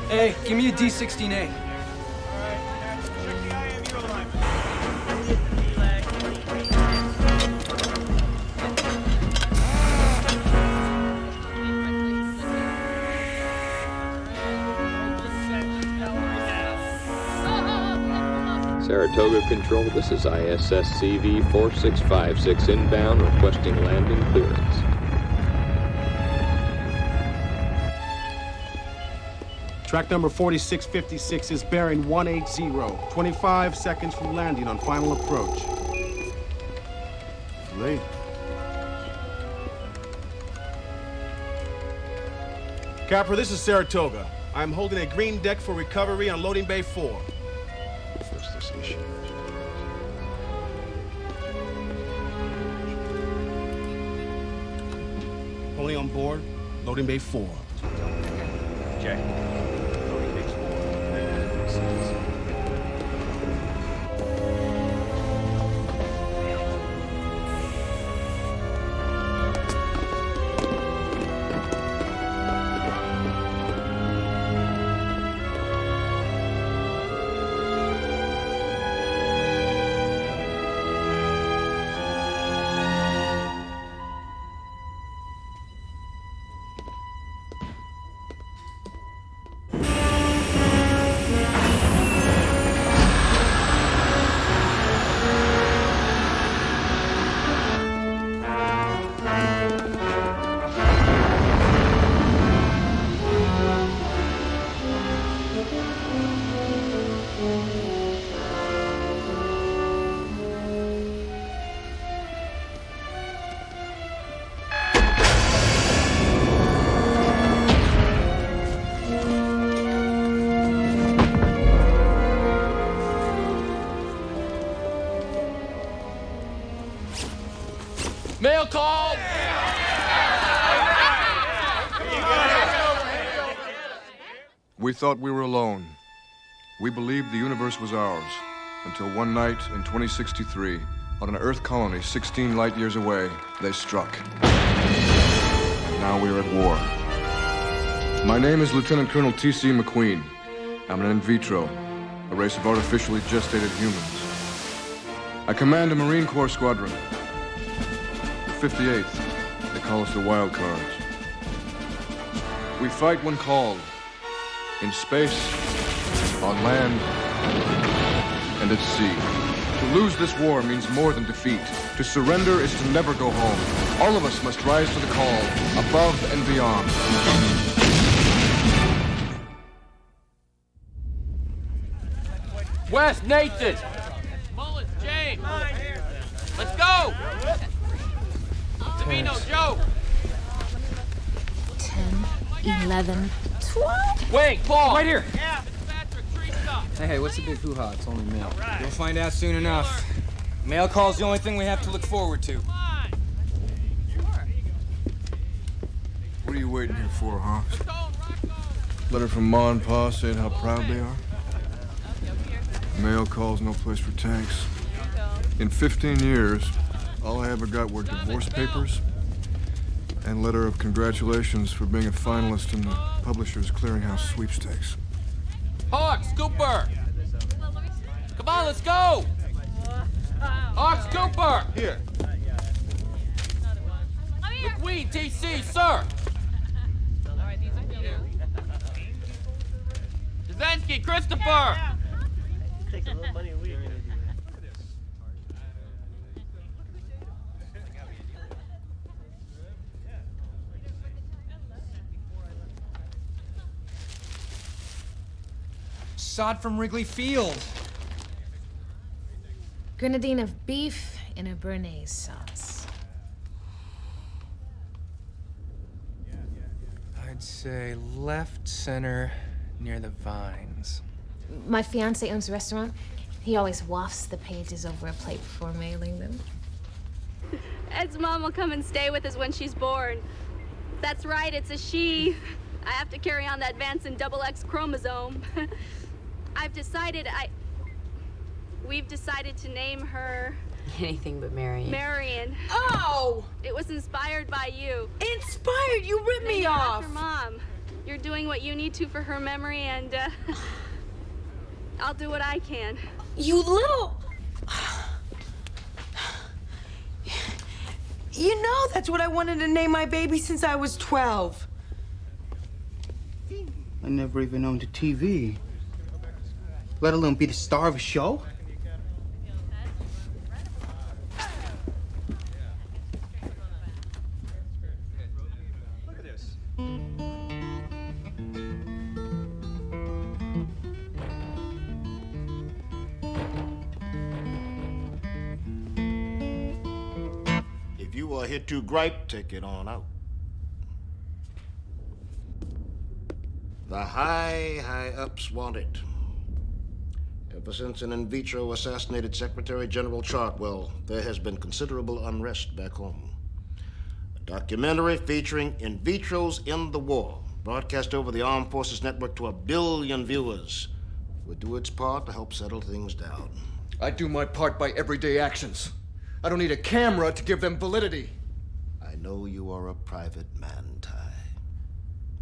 Hey, give me a D16A. Saratoga Control, this is ISS CV-4656 inbound requesting landing clearance. Track number 4656 is bearing 180. 25 seconds from landing on final approach. It's late. Capper, this is Saratoga. I'm holding a green deck for recovery on loading bay 4. What's this issue? Only on board, loading bay 4. Check. Mail call! We thought we were alone. We believed the universe was ours, until one night in 2063, on an Earth colony 16 light years away, they struck. And now we are at war. My name is Lieutenant Colonel T.C. McQueen. I'm an in vitro, a race of artificially gestated humans. I command a Marine Corps squadron. The 58th, they call us the Wild Cards. We fight when called. In space, on land, and at sea. To lose this war means more than defeat. To surrender is to never go home. All of us must rise to the call, above and beyond. West, Nathan! Mullins, James! Let's go! Davino, Joe! 10, 11, 12. Wait, Paul! Right here! Yeah, Fitzpatrick, tree stop! Hey, what's the big hoo-ha? It's only mail. You'll find out soon enough. Mail call's the only thing we have to look forward to. Come on! What are you waiting here for, huh? Let's go, Rocco! Letter from Ma and Pa saying how proud they are? Mail calls, no place for tanks. In 15 years, all I ever got were divorce papers and letter of congratulations for being a finalist in the Publishers Clearinghouse sweepstakes. Hawks, Cooper! Come on, let's go! Hawks, Cooper! Here. McQueen, TC, sir! Zensky, Christopher! Takes a little money a week. Sod from Wrigley Field. Grenadine of beef in a béarnaise sauce. I'd say left center near the vines. My fiance owns a restaurant. He always wafts the pages over a plate before mailing them. Ed's mom will come and stay with us when she's born. That's right, it's a she. I have to carry on that Vanson XX chromosome. We've decided to name her... Anything but Marion. Marion. Oh! It was inspired by you. Inspired? You ripped me off! After Mom. You're doing what you need to for her memory, and I'll do what I can. You little... You know that's what I wanted to name my baby since I was 12. I never even owned a TV, let alone be the star of a show. Look at this. If you are here to gripe, take it on out. The high-ups want it. Ever since an in vitro assassinated Secretary General Chartwell, there has been considerable unrest back home. A documentary featuring in vitros in the war, broadcast over the Armed Forces Network to 1 billion viewers, would do its part to help settle things down. I do my part by everyday actions. I don't need a camera to give them validity. I know you are a private man, Ty.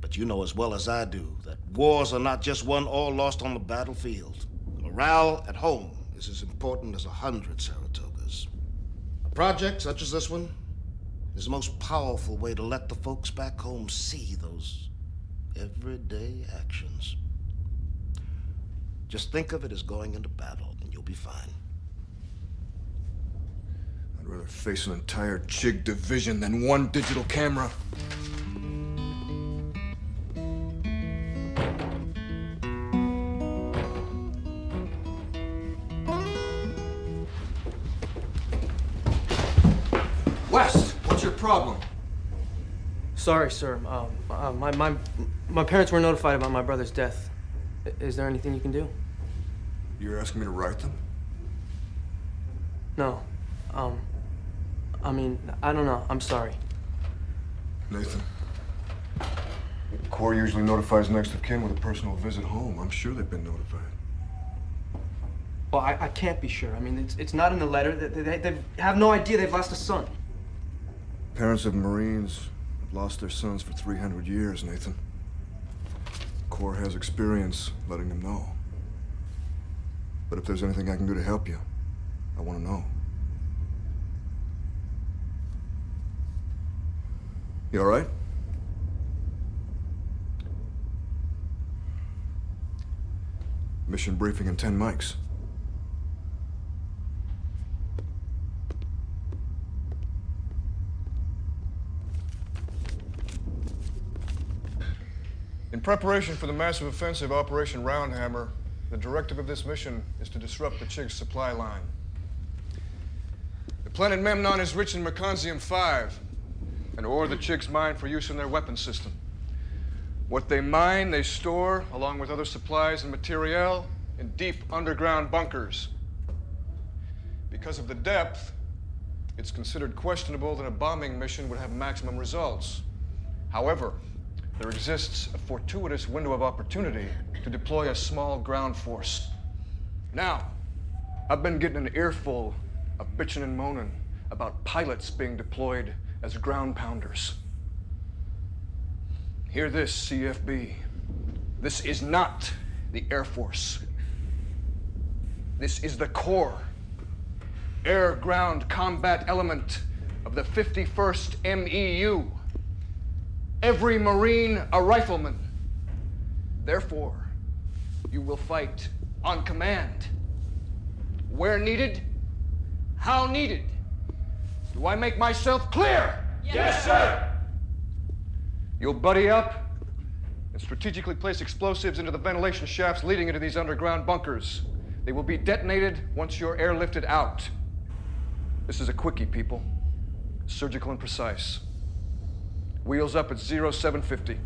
But you know as well as I do that wars are not just won or lost on the battlefield. Morale at home is as important as 100 Saratogas. A project such as this one is the most powerful way to let the folks back home see those everyday actions. Just think of it as going into battle, and you'll be fine. I'd rather face an entire Chig division than one digital camera. West, what's your problem? Sorry, sir. My parents were notified about my brother's death. Is there anything you can do? You're asking me to write them? No. I mean, I don't know. I'm sorry. Nathan, the Corps usually notifies next of kin with a personal visit home. I'm sure they've been notified. Well, I can't be sure. I mean, it's not in the letter. They have no idea they've lost a son. Parents of Marines have lost their sons for 300 years, Nathan. The Corps has experience letting them know. But if there's anything I can do to help you, I want to know. You all right? Mission briefing in 10 mics. In preparation for the massive offensive Operation Roundhammer, the directive of this mission is to disrupt the Chig's supply line. The planet Memnon is rich in Mercansium-5, an ore the Chigs mine for use in their weapon system. What they mine, they store, along with other supplies and materiel, in deep underground bunkers. Because of the depth, it's considered questionable that a bombing mission would have maximum results. However, there exists a fortuitous window of opportunity to deploy a small ground force. Now, I've been getting an earful of bitching and moaning about pilots being deployed as ground pounders. Hear this, CFB. This is not the Air Force. This is the Corps, air-ground combat element of the 51st MEU. Every Marine a rifleman. Therefore, you will fight on command. Where needed, how needed. Do I make myself clear? Yes, sir! You'll buddy up and strategically place explosives into the ventilation shafts leading into these underground bunkers. They will be detonated once you're airlifted out. This is a quickie, people. Surgical and precise. Wheels up at 0750.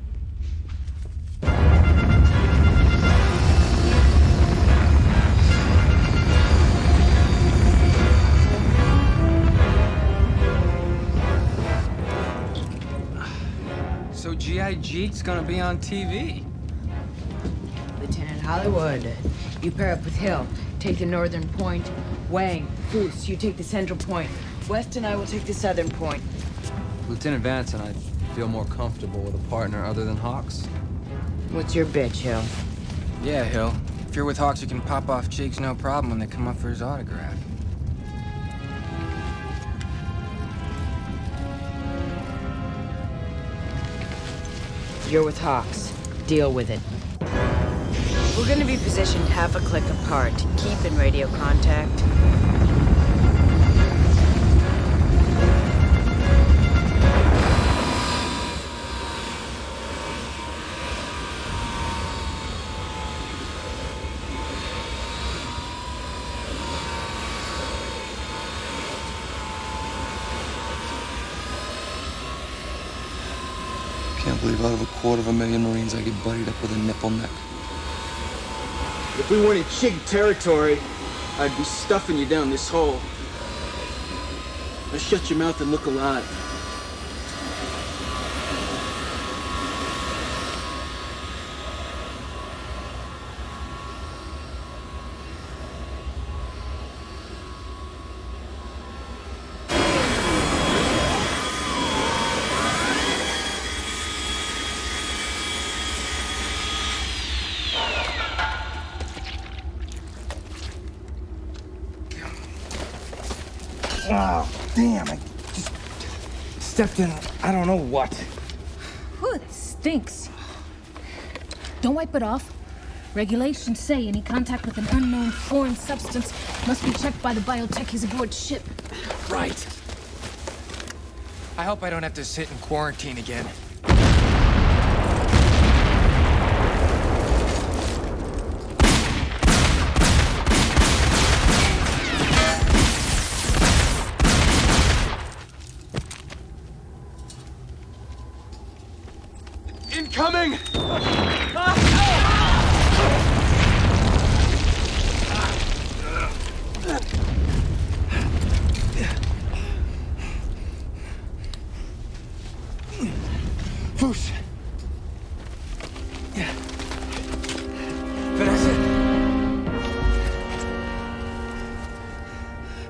So G.I. Jeek's gonna be on TV. Lieutenant Hollywood, you pair up with Hill. Take the northern point. Wang, Foos, you take the central point. West and I will take the southern point. Lieutenant Vance and I feel more comfortable with a partner other than Hawks. What's your bitch, Hill? Yeah, Hill. If you're with Hawks, you can pop off cheeks no problem when they come up for his autograph. You're with Hawks. Deal with it. We're gonna be positioned half a click apart. Keep in radio contact. Can't believe out of 250,000 Marines I get buddied up with a nipple neck. If we weren't in Chig territory, I'd be stuffing you down this hole. Now shut your mouth and look alive. Oh, damn, I just stepped in I don't know what. Whew, it stinks. Don't wipe it off. Regulations say any contact with an unknown foreign substance must be checked by the biotechies aboard ship. Right. I hope I don't have to sit in quarantine again. Incoming! Foos. Vanessa?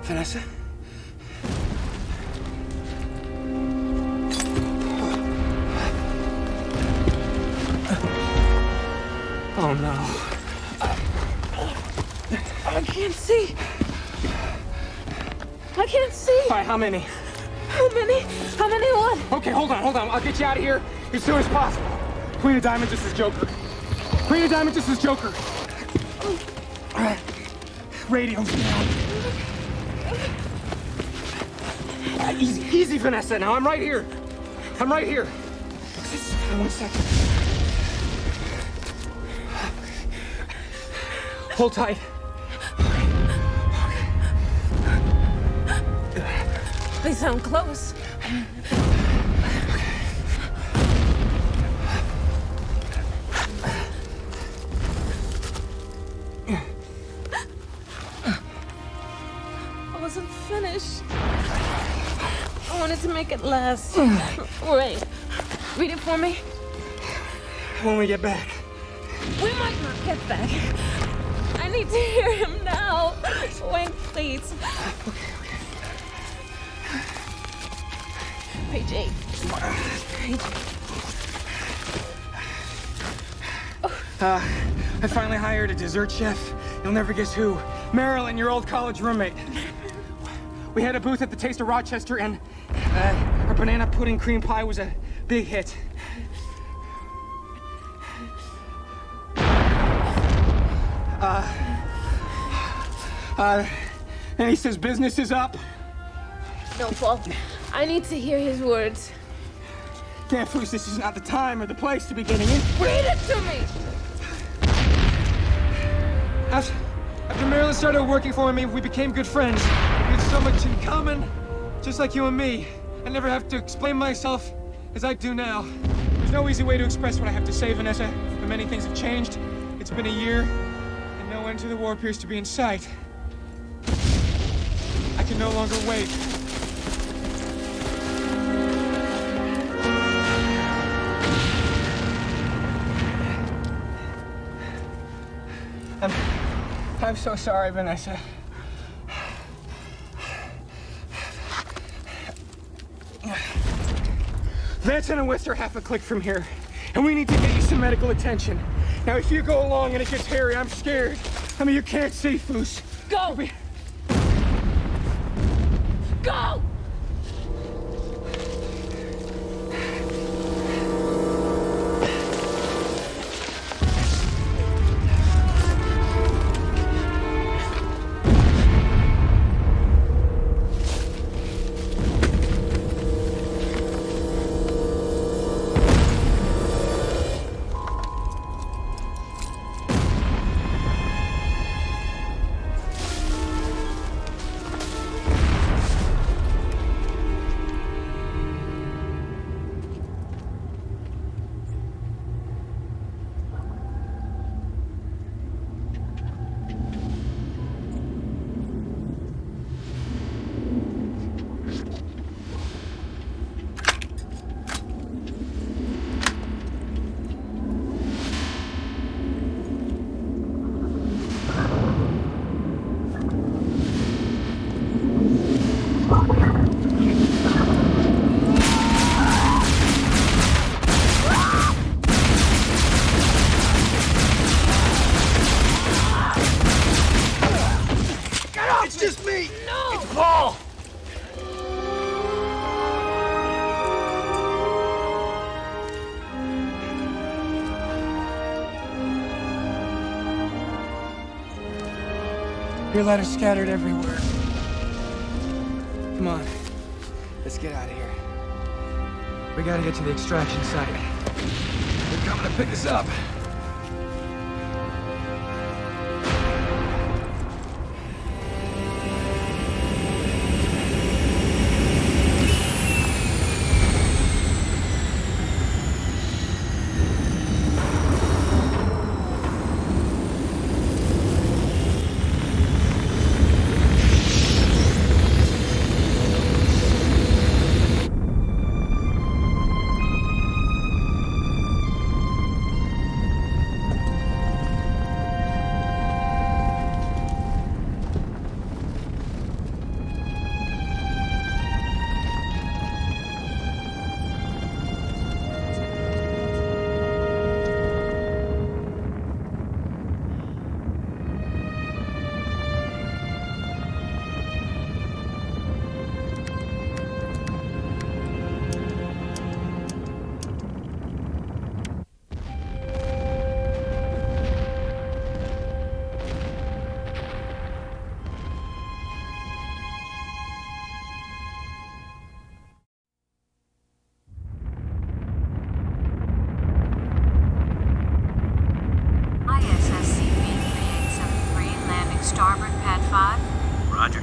Vanessa? Oh no. I can't see. I can't see. All right, how many? How many? How many what? Okay, hold on. I'll get you out of here as soon as possible. Queen of Diamonds, this is Joker. Queen of Diamonds, this is Joker. Radio's down. Easy, Vanessa. Now, I'm right here. Just 1 second. Hold tight. They sound close. I wasn't finished. I wanted to make it last. Wait. Read it for me. When we get back. We might not get back. I need to hear him now. Wait, please. Page 8. Page 8. I finally hired a dessert chef. You'll never guess who. Marilyn, your old college roommate. We had a booth at the Taste of Rochester, and our banana pudding cream pie was a big hit. And he says business is up. No, Paul. I need to hear his words. Damn, Foos, this is not the time or the place to be getting in. Read it to me! After Marilyn started working for me, we became good friends. We had so much in common, just like you and me. I never have to explain myself as I do now. There's no easy way to express what I have to say, Vanessa, but many things have changed. It's been a year, and no end to the war appears to be in sight. I can no longer wait. I'm so sorry, Vanessa. Vanson and West are half a click from here. and we need to get you some medical attention. Now, if you go along and it gets hairy, I'm scared. I mean, you can't see, Foos. Go! Go! Your letter's scattered everywhere. Come on. Let's get out of here. We gotta get to the extraction site. They're coming to pick us up. Starboard, pad 5. Roger.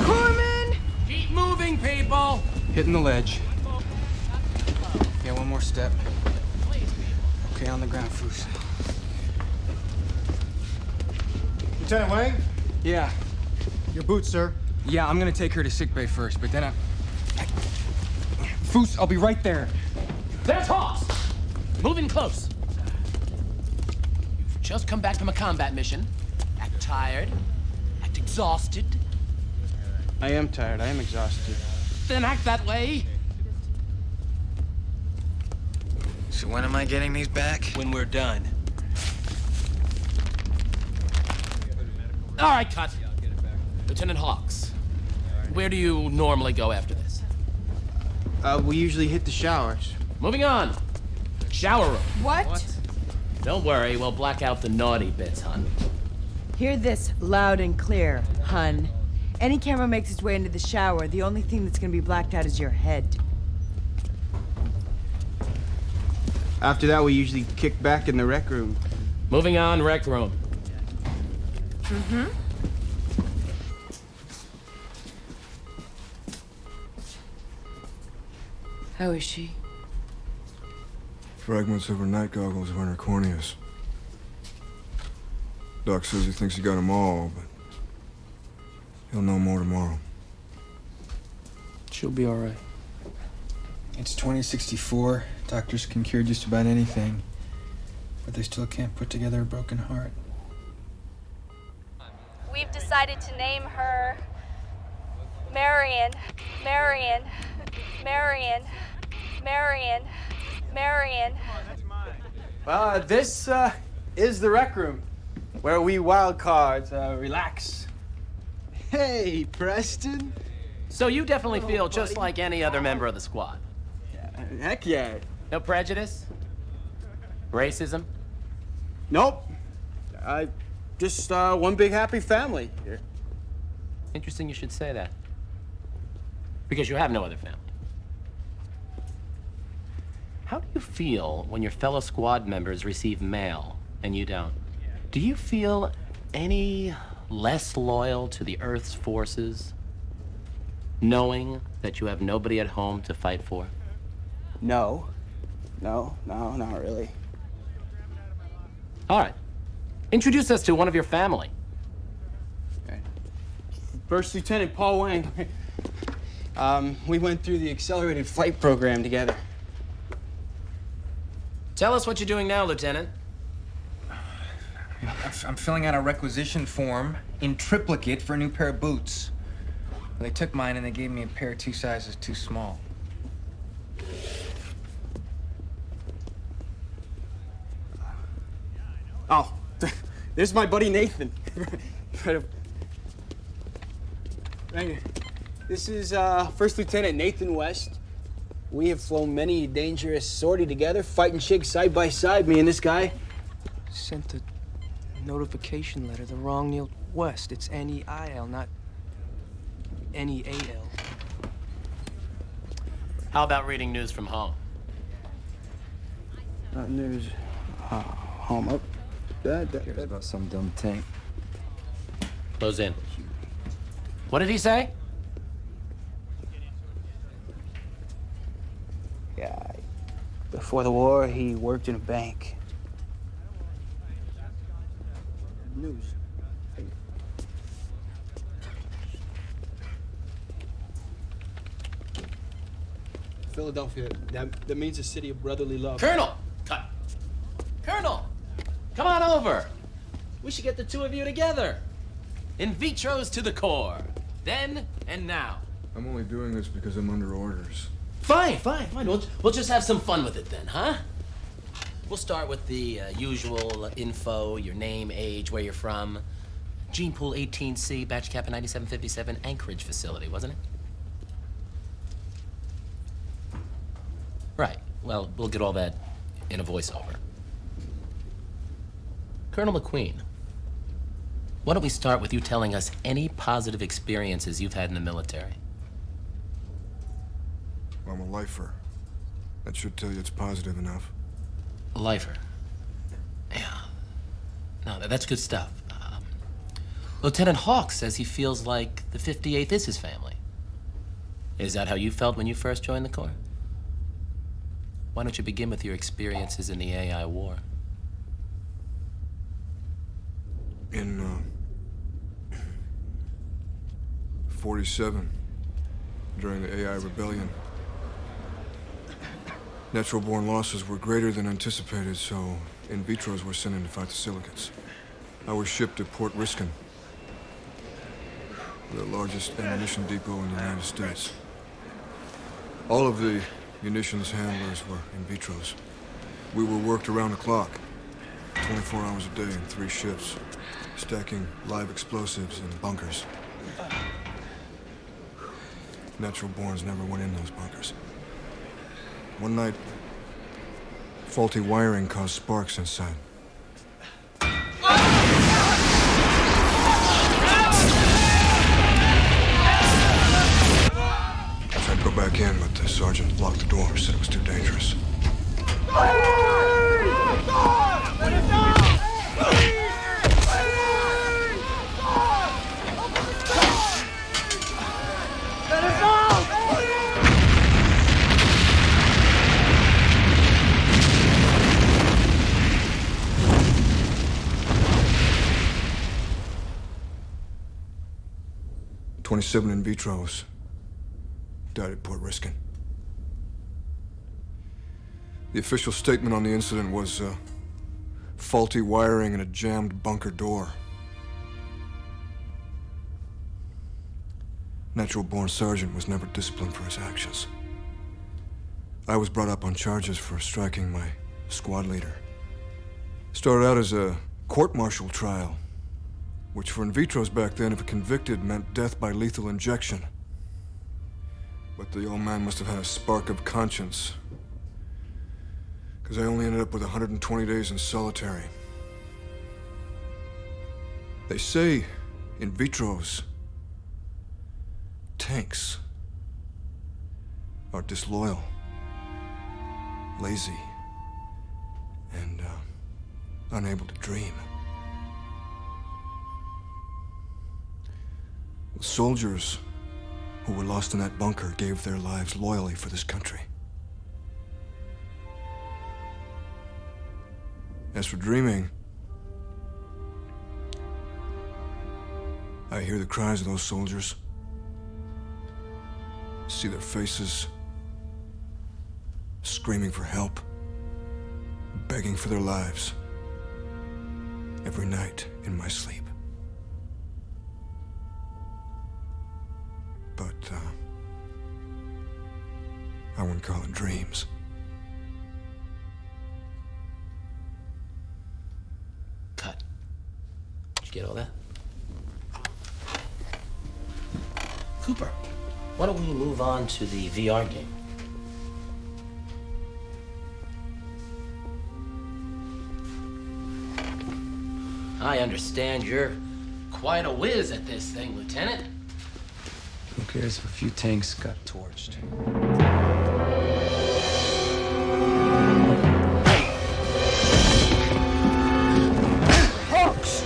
Corman! Keep moving, people! Hitting the ledge. Yeah, one more step. Okay, on the ground, Foos. Lieutenant Wang? Yeah. Your boots, sir. Yeah, I'm gonna take her to sickbay first, but then Foos, I'll be right there. There's Hawks! Moving close. You've just come back from a combat mission. Act tired. Act exhausted. I am tired. I am exhausted. Then act that way. So when am I getting these back? When we're done. All right, cut. Lieutenant Hawks, where do you normally go after this? We usually hit the showers. Moving on. Shower room. What? Don't worry, we'll black out the naughty bits, hon. Hear this loud and clear, hun. Any camera makes its way into the shower, the only thing that's gonna be blacked out is your head. After that, we usually kick back in the rec room. Moving on, rec room. Mm-hmm. How is she? Fragments of her night goggles are in her corneas. Doc says he thinks he got them all, but he'll know more tomorrow. She'll be all right. It's 2064. Doctors can cure just about anything, but they still can't put together a broken heart. decided to name her Marion, Marion, Marion, Marion, Marion. Well, this is the rec room, where we wild cards relax. Hey, Preston. So you definitely feel just like any other member of the squad? Heck yeah. No prejudice? Racism? Nope. I just one big happy family here. Interesting you should say that. Because you have no other family. How do you feel when your fellow squad members receive mail and you don't? Do you feel any less loyal to the Earth's forces, knowing that you have nobody at home to fight for? No, not really. All right. Introduce us to one of your family. First Lieutenant Paul Wang. We went through the accelerated flight program together. Tell us what you're doing now, Lieutenant. I'm filling out a requisition form in triplicate for a new pair of boots. They took mine and they gave me a pair 2 sizes too small. Oh, there's my buddy Nathan. This is First Lieutenant Nathan West. We have flown many a dangerous sortie together, fighting chicks side by side, me and this guy. Sent a notification letter, the wrong Neil West. It's N-E-I-L, not N-E-A-L. How about reading news from home? News. Home up. Cares about some dumb tank. Close in. What did he say? Yeah. Before the war, he worked in a bank. News. Philadelphia. That means a city of brotherly love. Colonel! Cut. Colonel! Come on over. We should get the two of you together. In vitros to the core. Then and now. I'm only doing this because I'm under orders. Fine. We'll just have some fun with it then, huh? We'll start with the usual info, your name, age, where you're from. Gene Pool 18C, batch kappa 9757, Anchorage facility, wasn't it? Right. Well, we'll get all that in a voiceover. Colonel McQueen, why don't we start with you telling us any positive experiences you've had in the military? I'm a lifer. That should tell you it's positive enough. Lifer. Yeah. No, that's good stuff. Lieutenant Hawk says he feels like the 58th is his family. Is that how you felt when you first joined the Corps? Why don't you begin with your experiences in the AI war? In 47, during the AI rebellion, natural-born losses were greater than anticipated, so in vitros were sent in to fight the silicates. I was shipped to Port Riskin, the largest ammunition depot in the United States. All of the munitions handlers were in vitros. We were worked around the clock, 24 hours a day in 3 shifts, stacking live explosives in bunkers. Natural-borns never went in those bunkers. One night, faulty wiring caused sparks inside. I tried to go back in, but the sergeant locked the door, said it was too dangerous. "27 in vitros died at Port Riskin." The official statement on the incident was faulty wiring and a jammed bunker door. natural-born sergeant was never disciplined for his actions. I was brought up on charges for striking my squad leader. Started out as a court-martial trial, which for in vitros back then, if convicted, meant death by lethal injection. But the old man must have had a spark of conscience, because I only ended up with 120 days in solitary. They say in vitros, tanks are disloyal, lazy, and unable to dream. The soldiers who were lost in that bunker gave their lives loyally for this country. As for dreaming, I hear the cries of those soldiers, see their faces screaming for help, begging for their lives every night in my sleep. But, I wouldn't call it dreams. Cut. Did you get all that? Cooper, why don't we move on to the VR game? I understand you're quite a whiz at this thing, Lieutenant. Who cares if a few tanks got torched? Hawks!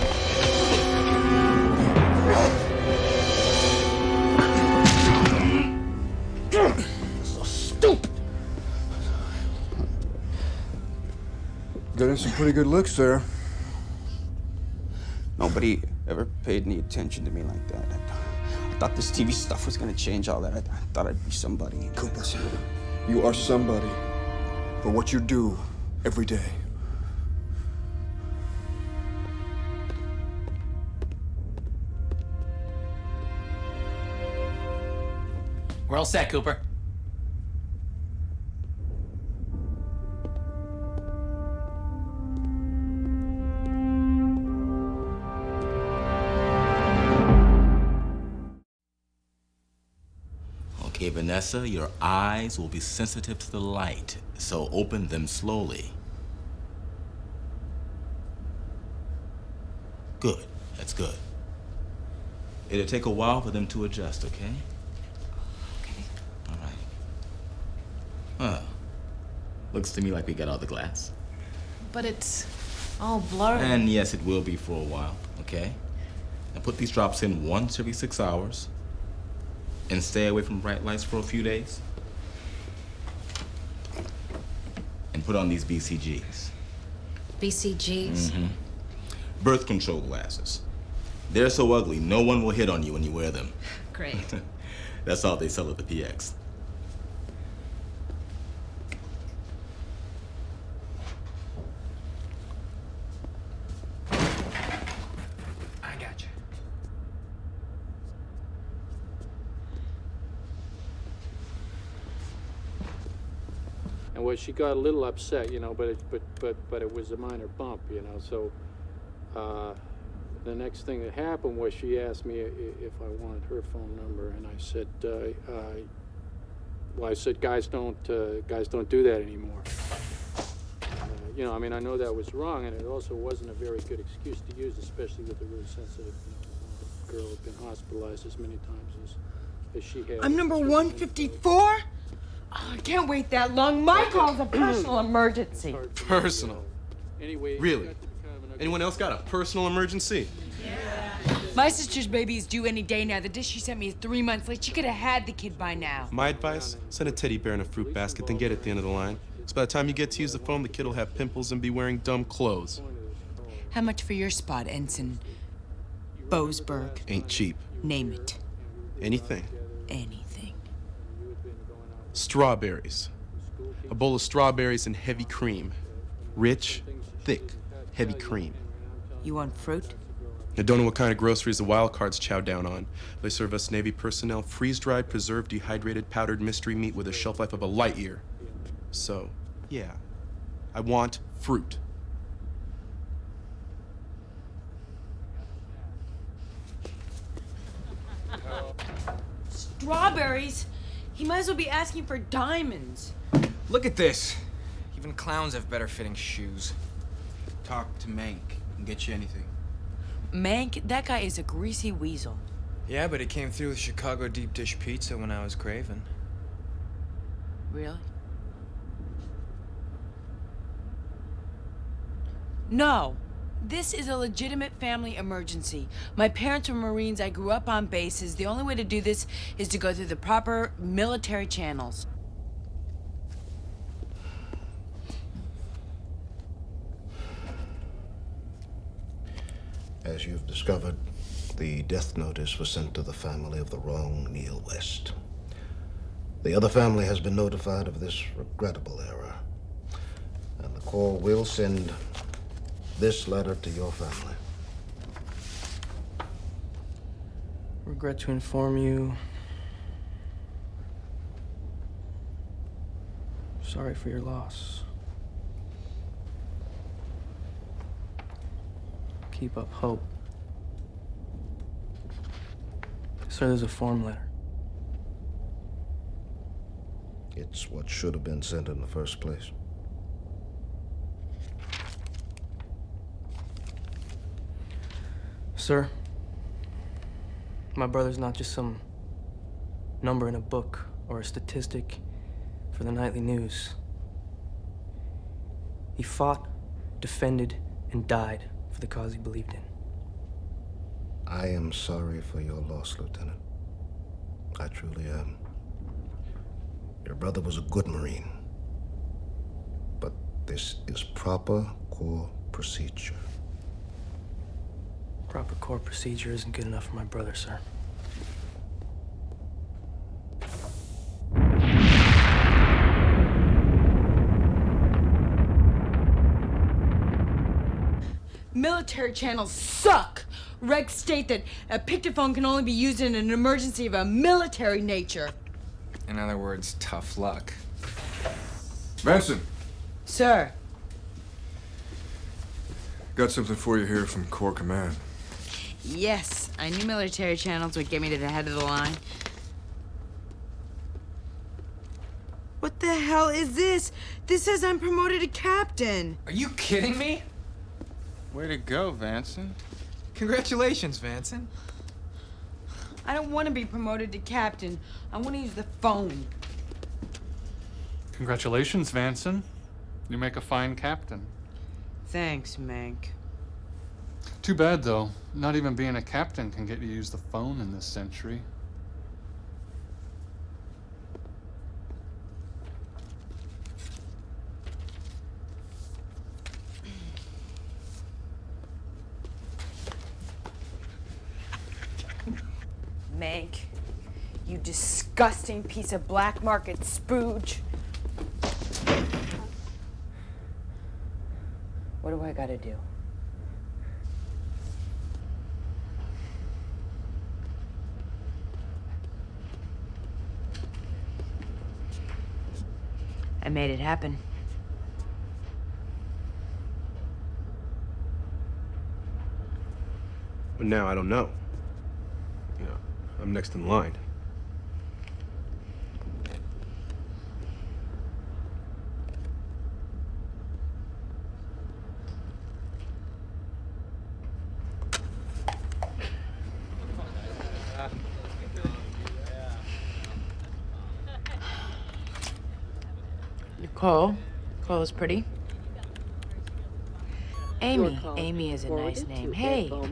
So stupid. Got in some pretty good licks there. Nobody ever paid any attention to me like that. I thought this TV stuff was gonna change all that. I thought I'd be somebody. Cooper, you are somebody for what you do every day. We're all set, Cooper. Okay, Vanessa, your eyes will be sensitive to the light, so open them slowly. Good, that's good. It'll take a while for them to adjust, okay? Okay. All right. Well, looks to me like we got all the glass. But it's all blurry. And yes, it will be for a while, okay? Now put these drops in once every 6 hours. And stay away from bright lights for a few days. And put on these BCGs. BCGs? Mm-hmm. Birth control glasses. They're so ugly, no one will hit on you when you wear them. Great. That's all they sell at the PX. I got you. And well, she got a little upset, you know, but it was a minor bump, you know. So the next thing that happened was she asked me if I wanted her phone number, and I said, well, I said guys don't do that anymore. You know, I mean, I know that was wrong, and it also wasn't a very good excuse to use, especially with a really sensitive, you know, girl who'd been hospitalized as many times as she had. I'm number 154? Oh, I can't wait that long. My call's a personal emergency. Personal? Anyway, Really? Anyone else got a personal emergency? My sister's baby is due any day now. The dish she sent me is 3 months late. She could have had the kid by now. My advice, send a teddy bear in a fruit basket, then get at the end of the line. So by the time you get to use the phone, the kid will have pimples and be wearing dumb clothes. How much for your spot, Ensign Boasberg? Ain't cheap. Name it. Anything. Anything. Strawberries. A bowl of strawberries and heavy cream. Rich, thick, heavy cream. You want fruit? I don't know what kind of groceries the wildcards chow down on. They serve us Navy personnel freeze-dried, preserved, dehydrated, powdered mystery meat with a shelf life of a light year. So, yeah, I want fruit. Strawberries? He might as well be asking for diamonds. Look at this. Even clowns have better fitting shoes. Talk to Mank and get you anything. Mank, that guy is a greasy weasel. Yeah, but he came through with Chicago deep dish pizza when I was craving. Really? No. This is a legitimate family emergency. My parents were Marines. I grew up on bases. The only way to do this is to go through the proper military channels. As you've discovered, the death notice was sent to the family of the wrong Neil West. The other family has been notified of this regrettable error, and the Corps will send this letter to your family. Regret to inform you. Sorry for your loss. Keep up hope. Sir, there's a form letter. It's what should have been sent in the first place. Sir, my brother's not just some number in a book or a statistic for the nightly news. He fought, defended, and died for the cause he believed in. I am sorry for your loss, Lieutenant. I truly am. Your brother was a good Marine. But this is proper Corps procedure. Proper Corps procedure isn't good enough for my brother, sir. Military channels suck! Regs state that a pictophone can only be used in an emergency of a military nature. In other words, tough luck. Manson, Sir. got something for you here from Corps Command. Yes, I knew military channels would get me to the head of the line. What the hell is this? This says I'm promoted to captain. Are you kidding me? Way to go, Vanson. Congratulations, Vanson. I don't want to be promoted to captain. I want to use the phone. Congratulations, Vanson. You make a fine captain. Thanks, Mank. Too bad, though. Not even being a captain can get you to use the phone in this century. Mank, you disgusting piece of black market spooge. What do I gotta do? I made it happen. But now I don't know. You know, I'm next in line. Nicole. Nicole is pretty. Amy. Amy is a nice name. Hey. How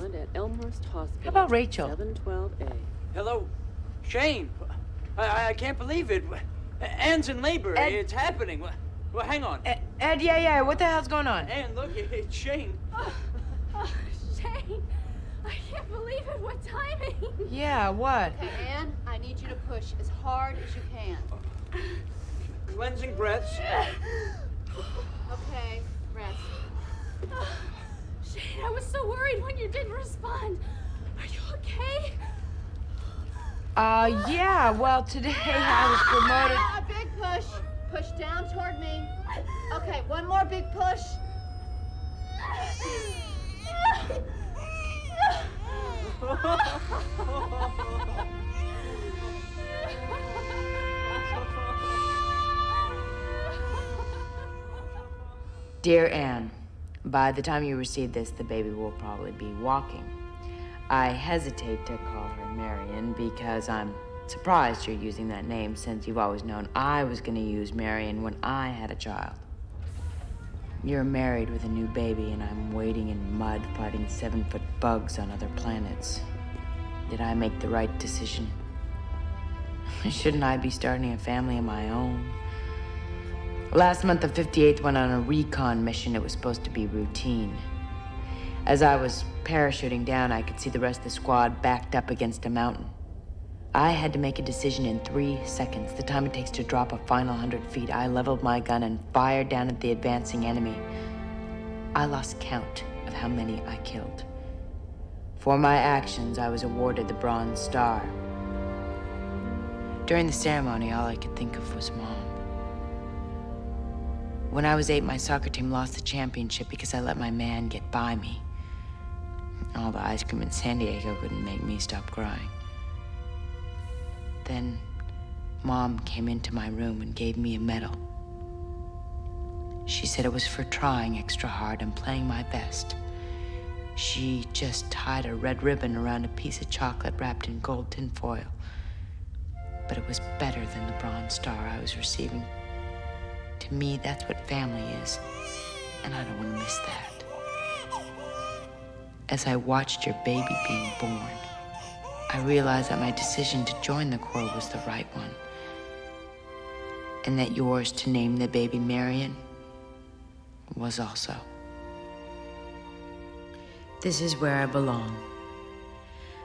about Rachel? 712A. Hello, Shane. I can't believe it. Anne's in labor. Ed. It's happening. Well, hang on. Ed, yeah. What the hell's going on? Anne, look, it's Shane. Shane, I can't believe it. What timing? Yeah, what? Okay, Anne, I need you to push as hard as you can. Cleansing breaths. Okay, rest. Shane, I was so worried when you didn't respond. Are you okay? Yeah, well, today I was promoted. A big push. Push down toward me. Okay, one more big push. Dear Anne, by the time you receive this, the baby will probably be walking. I hesitate to call her Marion because I'm surprised you're using that name since you've always known I was going to use Marion when I had a child. You're married with a new baby, and I'm wading in mud fighting 7-foot bugs on other planets. Did I make the right decision? Shouldn't I be starting a family of my own? Last month, the 58th went on a recon mission. It was supposed to be routine. As I was parachuting down, I could see the rest of the squad backed up against a mountain. I had to make a decision in 3 seconds, the time it takes to drop a final 100 feet. I leveled my gun and fired down at the advancing enemy. I lost count of how many I killed. For my actions, I was awarded the Bronze Star. During the ceremony, all I could think of was Mom. When I was 8, my soccer team lost the championship because I let my man get by me. All the ice cream in San Diego couldn't make me stop crying. Then, Mom came into my room and gave me a medal. She said it was for trying extra hard and playing my best. She just tied a red ribbon around a piece of chocolate wrapped in gold tinfoil. But it was better than the Bronze Star I was receiving. To me, that's what family is, and I don't want to miss that. As I watched your baby being born, I realized that my decision to join the Corps was the right one, and that yours to name the baby Marion was also. This is where I belong.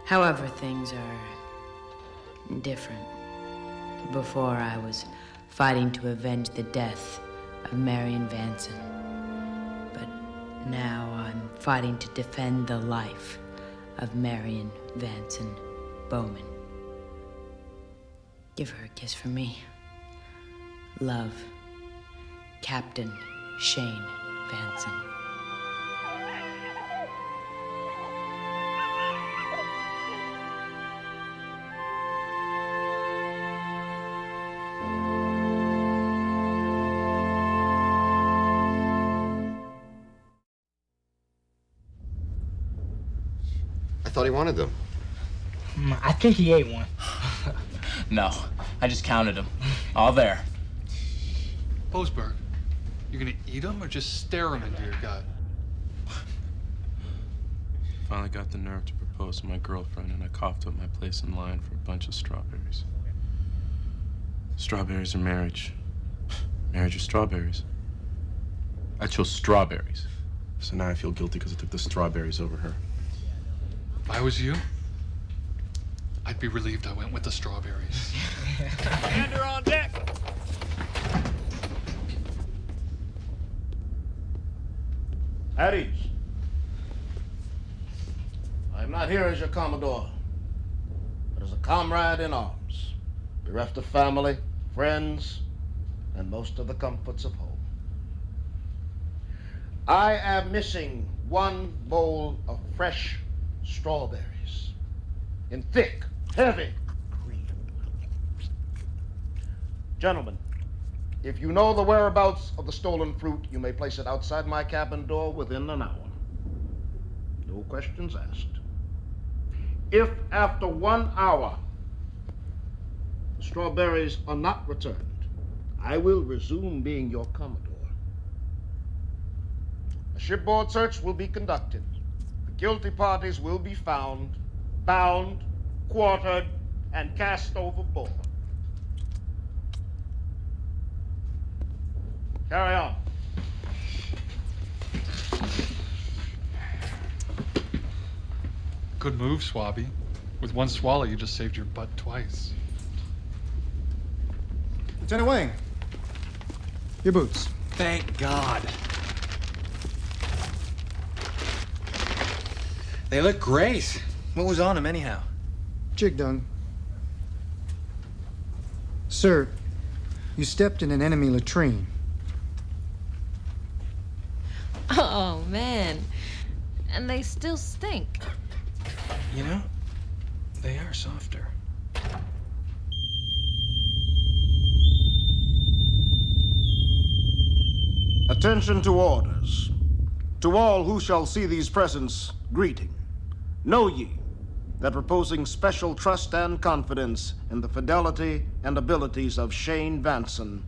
However, things are different. Before, I was fighting to avenge the death of Marion Vanson. But now I'm fighting to defend the life of Marion Vanson Bowman. Give her a kiss for me. Love, Captain Shane Vanson. I thought he wanted them. I think he ate one. No, I just counted them. All there. Boasberg, you gonna eat them or just stare them into your gut? Finally got the nerve to propose to my girlfriend, and I coughed up my place in line for a bunch of strawberries. Strawberries or marriage? Marriage or strawberries? I chose strawberries. So now I feel guilty because I took the strawberries over her. If I was you, I'd be relieved I went with the strawberries. Commander on deck! At ease. I'm not here as your Commodore, but as a comrade in arms, bereft of family, friends, and most of the comforts of home. I am missing one bowl of fresh strawberries in thick, heavy cream. Gentlemen, if you know the whereabouts of the stolen fruit, you may place it outside my cabin door within an hour. No questions asked. If after 1 hour the strawberries are not returned, I will resume being your Commodore. A shipboard search will be conducted. The guilty parties will be found, bound, quartered, and cast overboard. Carry on. Good move, Swabby. With one swallow, you just saved your butt twice. Lieutenant Wang, your boots. Thank God. They look great. What was on them anyhow? Jig dung. Sir, you stepped in an enemy latrine. Oh, man. And they still stink. You know, they are softer. Attention to orders. To all who shall see these presents, greeting. Know ye that reposing special trust and confidence in the fidelity and abilities of Shane Vanson,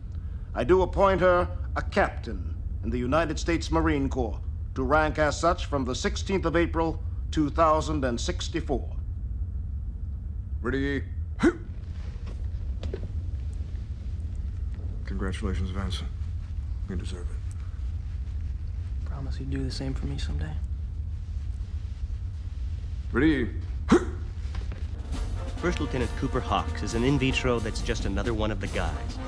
I do appoint her a captain in the United States Marine Corps, to rank as such from the 16th of April, 2064. Ready? Congratulations, Vanson. You deserve it. Promise you'd do the same for me someday. Ready? First Lieutenant Cooper Hawks is an in vitro that's just another one of the guys.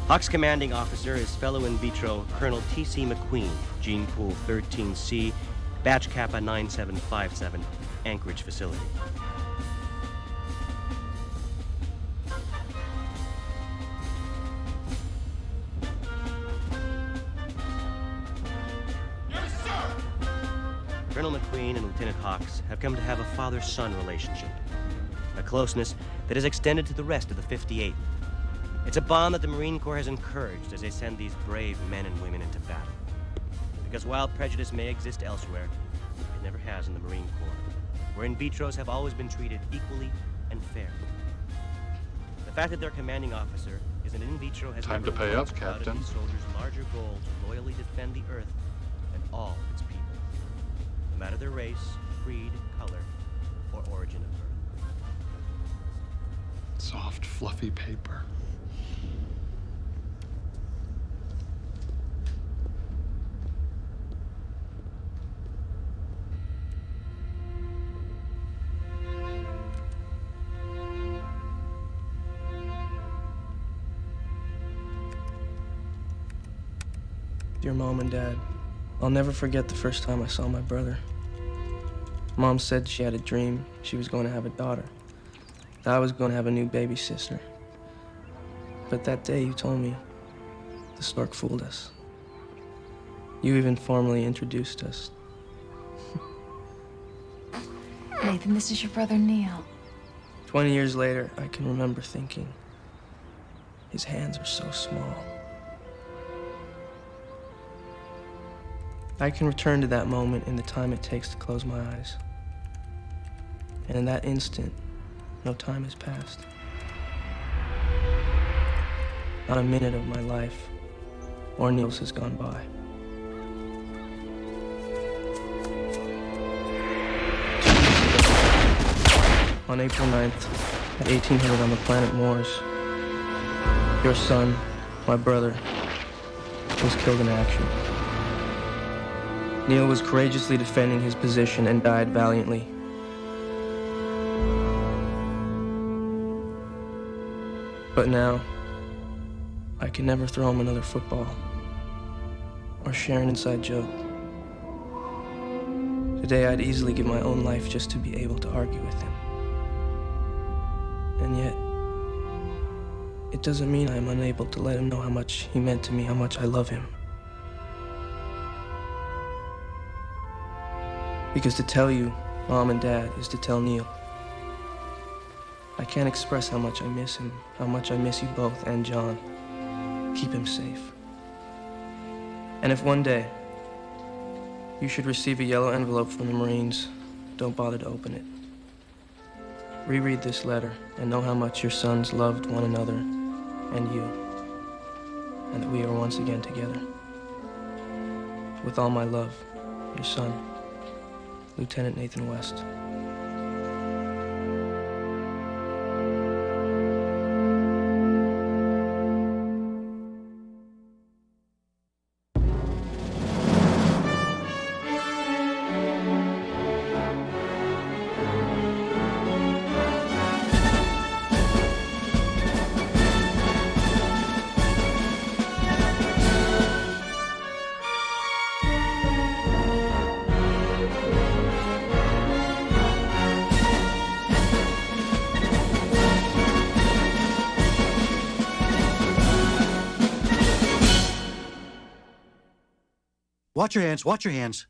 Hawks' commanding officer is fellow in vitro Colonel T.C. McQueen, Gene Pool 13C, Batch Kappa 9757, Anchorage facility. Colonel McQueen and Lieutenant Hawks have come to have a father-son relationship, a closeness that is extended to the rest of the 58th. It's a bond that the Marine Corps has encouraged as they send these brave men and women into battle. Because while prejudice may exist elsewhere, it never has in the Marine Corps, where in vitros have always been treated equally and fairly. The fact that their commanding officer is an in vitro has Time to never pay once up, clouded Captain. these soldiers' larger goal to loyally defend the Earth and all its people, no matter their race, creed, color, or origin of birth. Soft, fluffy paper. Dear Mom and Dad, I'll never forget the first time I saw my brother. Mom said she had a dream she was going to have a daughter, that I was going to have a new baby sister. But that day you told me the stork fooled us. You even formally introduced us. Nathan, this is your brother Neil. 20 years later, I can remember thinking, his hands are so small. I can return to that moment in the time it takes to close my eyes. And in that instant, no time has passed. Not a minute of my life or Neil's has gone by. On April 9th, at 1800 on the planet Mars, your son, my brother, was killed in action. Neil was courageously defending his position and died valiantly. But now, I can never throw him another football or share an inside joke. Today, I'd easily give my own life just to be able to argue with him. And yet, it doesn't mean I'm unable to let him know how much he meant to me, how much I love him. Because to tell you, Mom and Dad, is to tell Neil. I can't express how much I miss him, how much I miss you both and John. Keep him safe. And if one day you should receive a yellow envelope from the Marines, don't bother to open it. Reread this letter and know how much your sons loved one another and you, and that we are once again together. With all my love, your son, Lieutenant Nathan West. Watch your hands, watch your hands.